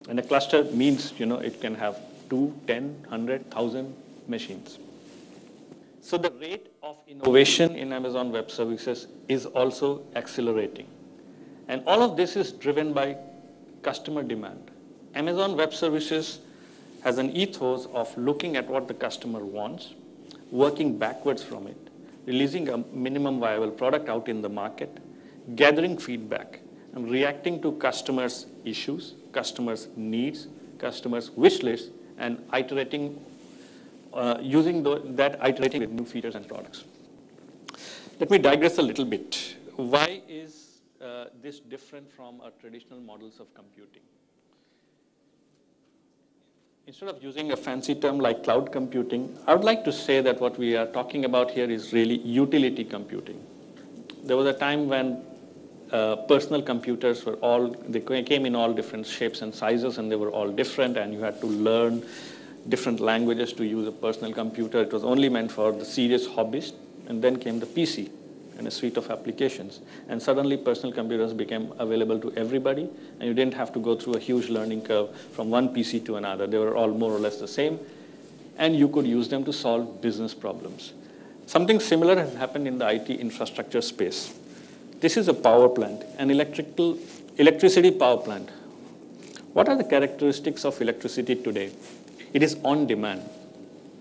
And a cluster means, it can have 2, 10, 100, 1,000 machines. So the rate of innovation in Amazon Web Services is also accelerating. And all of this is driven by customer demand. Amazon Web Services has an ethos of looking at what the customer wants, working backwards from it, releasing a minimum viable product out in the market, gathering feedback, and reacting to customers' issues, customers' needs, customers' wish lists, and iterating, using that iterating with new features and products. Let me digress a little bit. Why is this different from our traditional models of computing? Instead of using a fancy term like cloud computing, I would like to say that what we are talking about here is really utility computing. There was a time when personal computers they came in all different shapes and sizes, and they were all different, and you had to learn different languages to use a personal computer. It was only meant for the serious hobbyist, and then came the PC and a suite of applications. And suddenly personal computers became available to everybody, and you didn't have to go through a huge learning curve from one PC to another. They were all more or less the same, and you could use them to solve business problems. Something similar has happened in the IT infrastructure space. This is a power plant, an electricity power plant. What are the characteristics of electricity today? It is on demand,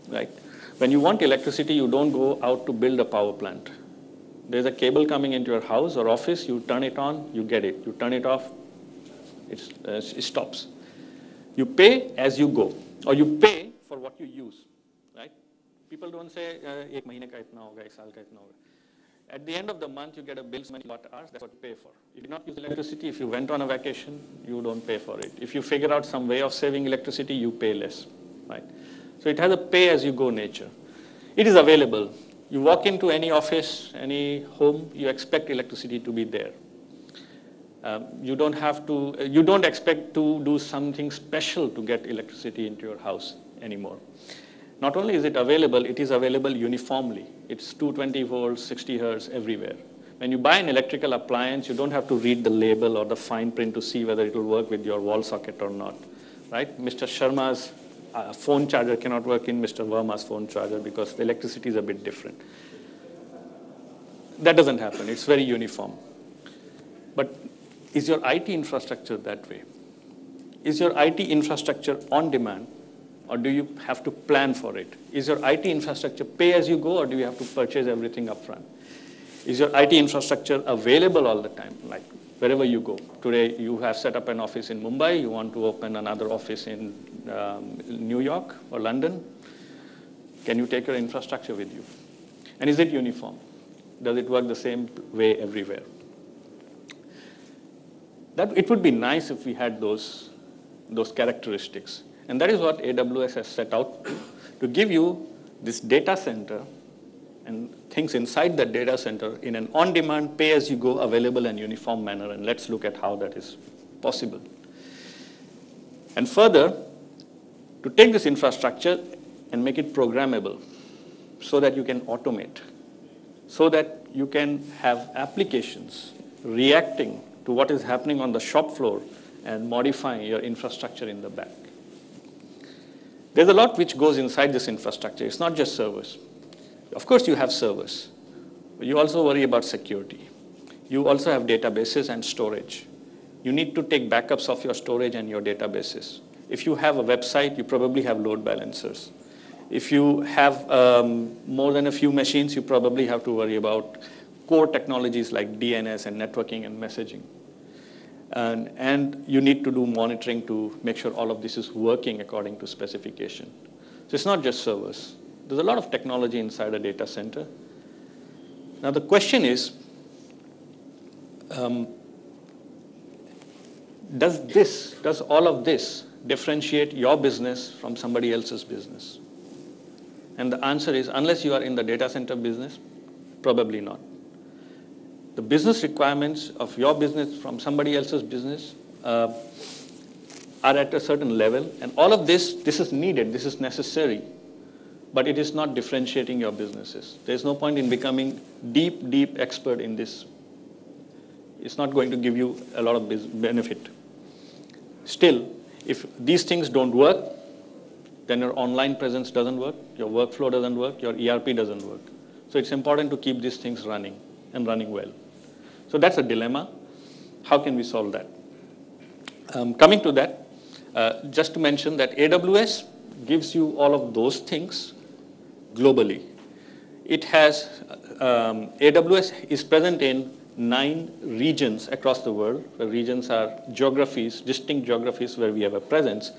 right? When you want electricity, you don't go out to build a power plant. There's a cable coming into your house or office, you turn it on, you get it. You turn it off, it stops. You pay as you go, or you pay for what you use, right? People don't say, ek mahine ka itna hoga, ek saal ka itna hoga. At the end of the month, you get a bill, so many watt hours, that's what you pay for. You did not use electricity. If you went on a vacation, you don't pay for it. If you figure out some way of saving electricity, you pay less, right? So it has a pay-as-you-go nature. It is available. You walk into any office, any home, you expect electricity to be there. You don't expect to do something special to get electricity into your house anymore. Not only is it is available uniformly. It's 220 volts, 60 hertz everywhere. When you buy an electrical appliance, you don't have to read the label or the fine print to see whether it will work with your wall socket or not, right? Mr. Sharma's phone charger cannot work in Mr. Verma's phone charger because the electricity is a bit different. That doesn't happen. It's very uniform. But is your IT infrastructure that way? Is your IT infrastructure on demand, or do you have to plan for it? Is your IT infrastructure pay as you go, or do you have to purchase everything upfront? Is your IT infrastructure available all the time, like wherever you go? Today, you have set up an office in Mumbai. You want to open another office in New York or London. Can you take your infrastructure with you? And is it uniform? Does it work the same way everywhere? It would be nice if we had those characteristics. And that is what AWS has set out to give you this data center and things inside that data center in an on-demand, pay-as-you-go, available and uniform manner. And let's look at how that is possible. And further, to take this infrastructure and make it programmable so that you can automate, so that you can have applications reacting to what is happening on the shop floor and modifying your infrastructure in the back. There's a lot which goes inside this infrastructure. It's not just servers. Of course, you have servers, but you also worry about security. You also have databases and storage. You need to take backups of your storage and your databases. If you have a website, you probably have load balancers. If you have more than a few machines, you probably have to worry about core technologies like DNS and networking and messaging. And you need to do monitoring to make sure all of this is working according to specification. So it's not just servers. There's a lot of technology inside a data center. Now the question is, does all of this differentiate your business from somebody else's business? And the answer is, unless you are in the data center business, probably not. The business requirements of your business from somebody else's business are at a certain level. And all of this is needed, this is necessary. But it is not differentiating your businesses. There's no point in becoming deep expert in this. It's not going to give you a lot of benefit. Still, If these things don't work, then your online presence doesn't work, your workflow doesn't work, your ERP doesn't work. So it's important to keep these things running and running well. So that's a dilemma. How can we solve that? Coming to that, just to mention that AWS gives you all of those things globally. It has, AWS is present in 9 regions across the world. The regions are geographies, distinct geographies where we have a presence.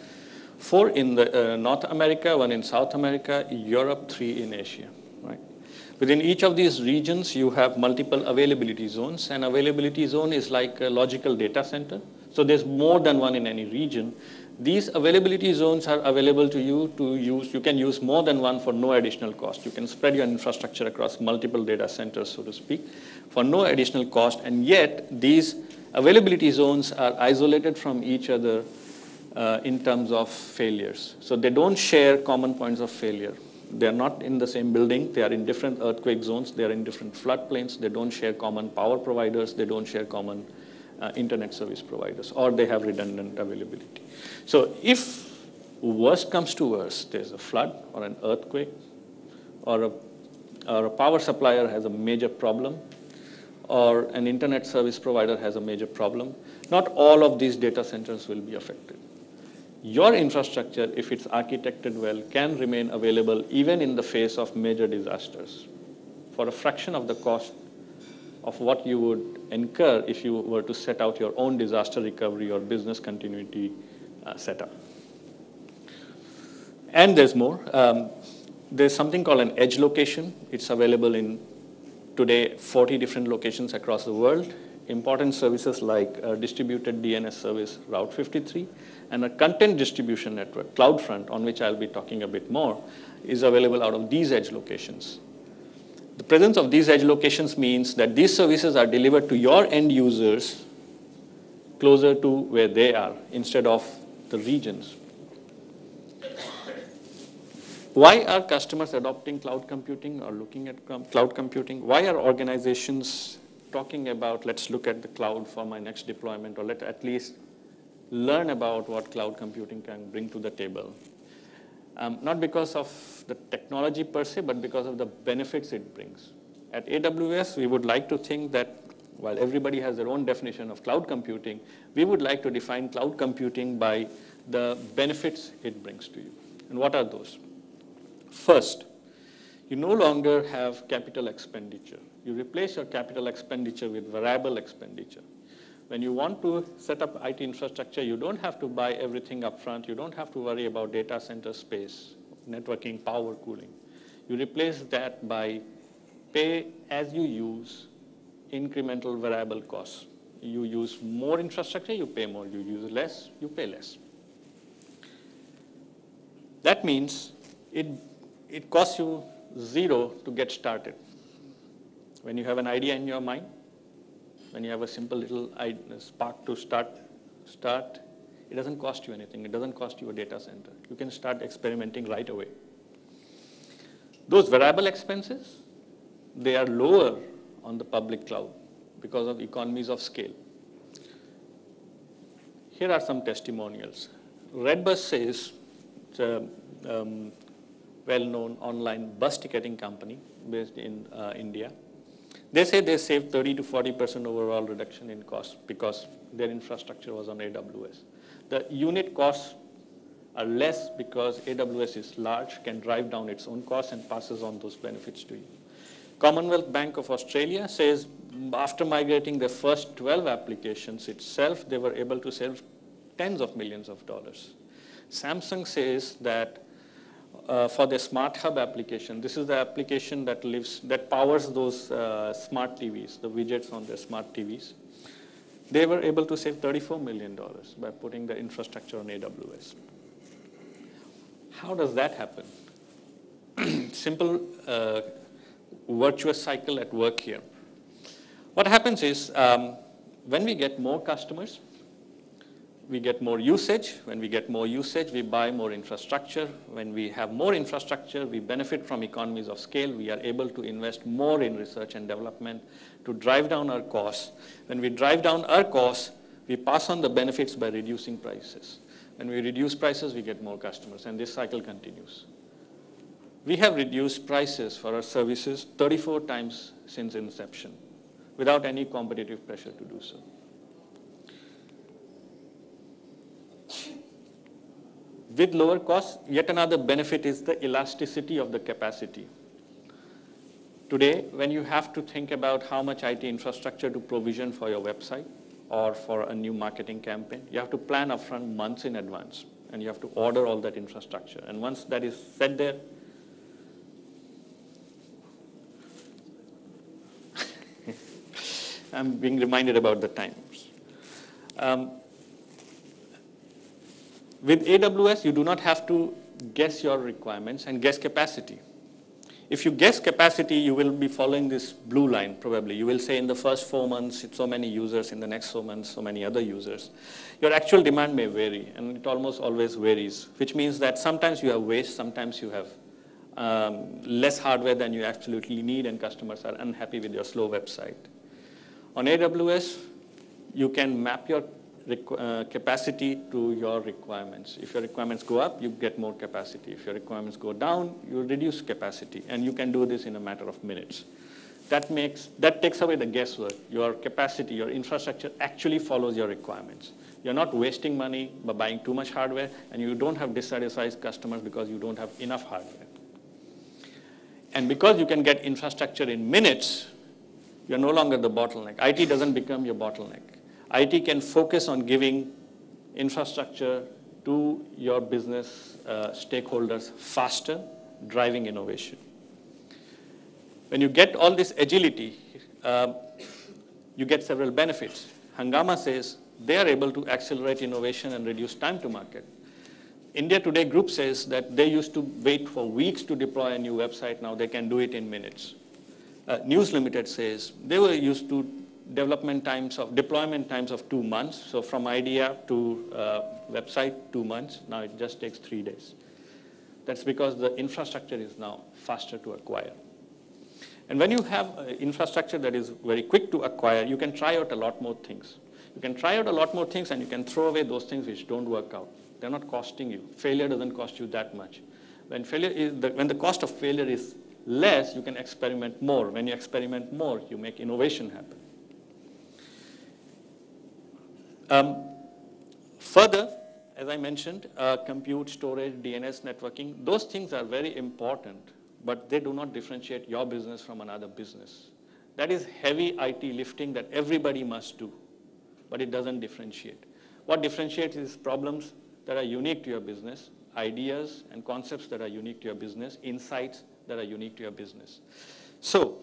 4 in the, North America, 1 in South America, Europe, 3 in Asia. Right? Within each of these regions, you have multiple availability zones. An availability zone is like a logical data center. So there's more than one in any region. These availability zones are available to you to use. You can use more than one for no additional cost. You can spread your infrastructure across multiple data centers, so to speak, for no additional cost. And yet, these availability zones are isolated from each other in terms of failures. So they don't share common points of failure. They are not in the same building. They are in different earthquake zones. They are in different floodplains. They don't share common power providers. They don't share common internet service providers, or they have redundant availability. So if worst comes to worst, there's a flood or an earthquake, or a power supplier has a major problem, or an internet service provider has a major problem, not all of these data centers will be affected. Your infrastructure, if it's architected well, can remain available even in the face of major disasters for a fraction of the cost of what you would incur if you were to set out your own disaster recovery or business continuity setup. And there's more. There's something called an edge location. It's available in, today, 40 different locations across the world. Important services like distributed DNS service Route 53 and a content distribution network, CloudFront, on which I'll be talking a bit more, is available out of these edge locations. The presence of these edge locations means that these services are delivered to your end users closer to where they are instead of the regions. Why are customers adopting cloud computing or looking at cloud computing? Why are organizations talking about, let's look at the cloud for my next deployment, or let at least learn about what cloud computing can bring to the table? Not because of the technology per se, but because of the benefits it brings. At AWS, we would like to think that while everybody has their own definition of cloud computing, we would like to define cloud computing by the benefits it brings to you. And what are those? First, you no longer have capital expenditure. You replace your capital expenditure with variable expenditure. When you want to set up IT infrastructure, you don't have to buy everything up front. You don't have to worry about data center space, networking, power, cooling. You replace that by pay as you use incremental variable costs. You use more infrastructure, you pay more. You use less, you pay less. That means it costs you zero to get started. When you have an idea in your mind, when you have a simple little spark to start, it doesn't cost you anything. It doesn't cost you a data center. You can start experimenting right away. Those variable expenses, they are lower on the public cloud because of economies of scale. Here are some testimonials. Redbus says, it's a well-known online bus ticketing company based in India. They say they saved 30 to 40% overall reduction in cost because their infrastructure was on AWS. The unit costs are less because AWS is large, can drive down its own costs and passes on those benefits to you. Commonwealth Bank of Australia says after migrating their first 12 applications itself, they were able to save tens of millions of dollars. Samsung says that for the Smart Hub application, this is the application that powers those smart TVs, the widgets on their smart TVs. They were able to save $34 million by putting the infrastructure on AWS. How does that happen? Simple virtuous cycle at work here. What happens is when we get more customers, we get more usage. When we get more usage, we buy more infrastructure. When we have more infrastructure, we benefit from economies of scale. We are able to invest more in research and development to drive down our costs. When we drive down our costs, we pass on the benefits by reducing prices. When we reduce prices, we get more customers, and this cycle continues. We have reduced prices for our services 34 times since inception without any competitive pressure to do so. With lower costs, yet another benefit is the elasticity of the capacity. Today, when you have to think about how much IT infrastructure to provision for your website or for a new marketing campaign, you have to plan upfront months in advance, and you have to order all that infrastructure. And once that is set there, I'm being reminded about the times. With AWS, you do not have to guess your requirements and guess capacity. If you guess capacity, you will be following this blue line, probably. You will say in the first 4 months, it's so many users, in the next 4 months, so many other users. Your actual demand may vary, and it almost always varies, which means that sometimes you have waste, sometimes you have less hardware than you absolutely need, and customers are unhappy with your slow website. On AWS, you can map your capacity to your requirements. If your requirements go up, you get more capacity. If your requirements go down, you reduce capacity, and you can do this in a matter of minutes. That takes away the guesswork. Your capacity, your infrastructure actually follows your requirements. You're not wasting money by buying too much hardware, and you don't have dissatisfied customers because you don't have enough hardware. And because you can get infrastructure in minutes, you're no longer the bottleneck. IT doesn't become your bottleneck. IT can focus on giving infrastructure to your business stakeholders faster, driving innovation. When you get all this agility, you get several benefits. Hungama says they are able to accelerate innovation and reduce time to market. India Today Group says that they used to wait for weeks to deploy a new website. Now they can do it in minutes. News Limited says they were used to deployment times of 2 months. So from idea to website, 2 months. Now it just takes 3 days. That's because the infrastructure is now faster to acquire. And when you have infrastructure that is very quick to acquire, you can try out a lot more things. You can try out a lot more things, and you can throw away those things which don't work out. They're not costing you. Failure doesn't cost you that much. When the cost of failure is less, you can experiment more. When you experiment more, you make innovation happen. Further, as I mentioned, compute, storage, DNS, networking, those things are very important, but they do not differentiate your business from another business. That is heavy IT lifting that everybody must do, but it doesn't differentiate. What differentiates is problems that are unique to your business, ideas and concepts that are unique to your business, insights that are unique to your business. So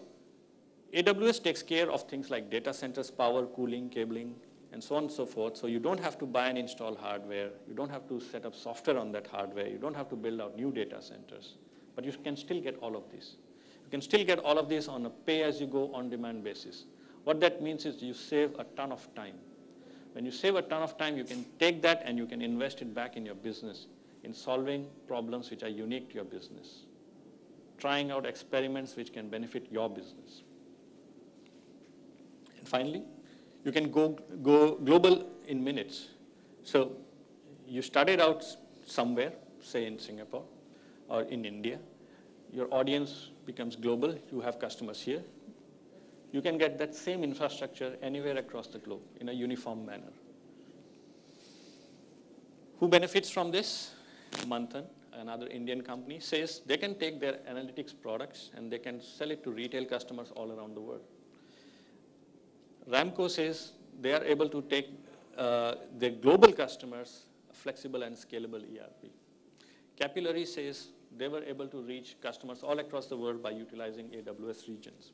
AWS takes care of things like data centers, power, cooling, cabling, and so on and so forth. So you don't have to buy and install hardware. You don't have to set up software on that hardware. You don't have to build out new data centers. But you can still get all of this. You can still get all of this on a pay-as-you-go, on-demand basis. What that means is you save a ton of time. When you save a ton of time, you can take that and you can invest it back in your business, in solving problems which are unique to your business, trying out experiments which can benefit your business. And finally, you can go global in minutes. So you started out somewhere, say in Singapore or in India. Your audience becomes global. You have customers here. You can get that same infrastructure anywhere across the globe in a uniform manner. Who benefits from this? Manthan, another Indian company, says they can take their analytics products and they can sell it to retail customers all around the world. Ramco says they are able to take their global customers a flexible and scalable ERP. Capillary says they were able to reach customers all across the world by utilizing AWS regions.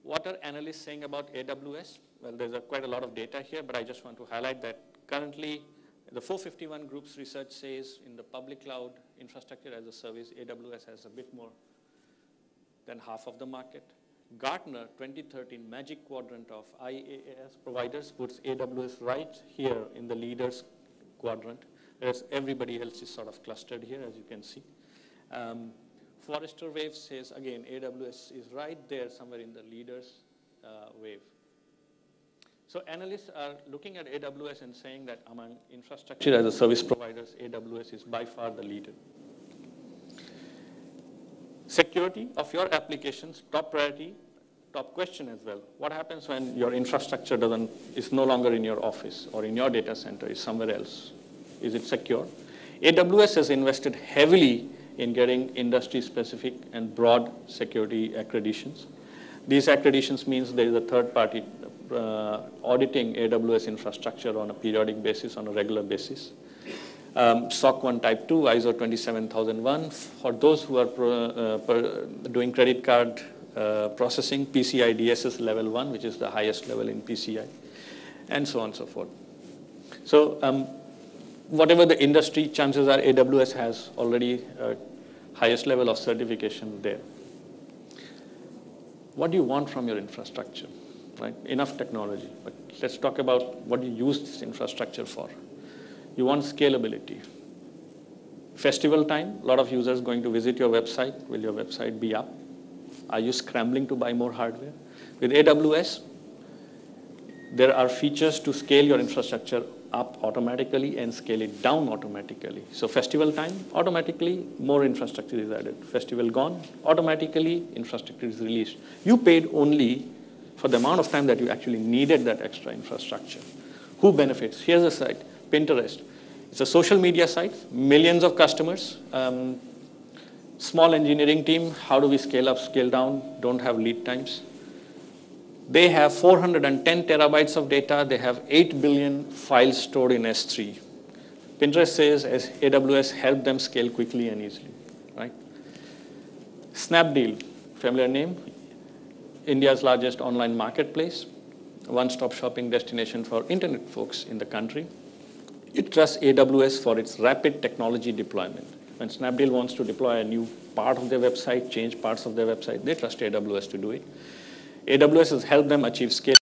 What are analysts saying about AWS? Well, there's quite a lot of data here, but I just want to highlight that currently the 451 Group's research says in the public cloud infrastructure as a service, AWS has a bit more than half of the market. Gartner 2013 Magic Quadrant of IaaS providers puts AWS right here in the leaders quadrant, whereas everybody else is sort of clustered here, as you can see. Forrester Wave says, again, AWS is right there somewhere in the leaders wave. So analysts are looking at AWS and saying that among infrastructure as a service providers, AWS is by far the leader. Security of your applications, top priority, top question as well. What happens when your infrastructure is no longer in your office or in your data center, is somewhere else? Is it secure? AWS has invested heavily in getting industry-specific and broad security accreditations. These accreditations means there is a third party auditing AWS infrastructure on a periodic basis, on a regular basis. SOC 1 Type 2, ISO 27001, for those who are doing credit card processing, PCI DSS level 1, which is the highest level in PCI, and so on and so forth. So whatever the industry, chances are AWS has already highest level of certification there. What do you want from your infrastructure? Right? Enough technology, but let's talk about what you use this infrastructure for. You want scalability. Festival time, a lot of users going to visit your website. Will your website be up? Are you scrambling to buy more hardware? With AWS, there are features to scale your infrastructure up automatically and scale it down automatically. So festival time, automatically more infrastructure is added. Festival gone, automatically infrastructure is released. You paid only for the amount of time that you actually needed that extra infrastructure. Who benefits? Here's a site, Pinterest. It's a social media site, millions of customers, small engineering team. How do we scale up, scale down? Don't have lead times. They have 410 terabytes of data. They have 8 billion files stored in S3. Pinterest says as AWS helped them scale quickly and easily, right? Snapdeal, familiar name, India's largest online marketplace, one-stop shopping destination for internet folks in the country. It trusts AWS for its rapid technology deployment. When Snapdeal wants to deploy a new part of their website, change parts of their website, they trust AWS to do it. AWS has helped them achieve scale.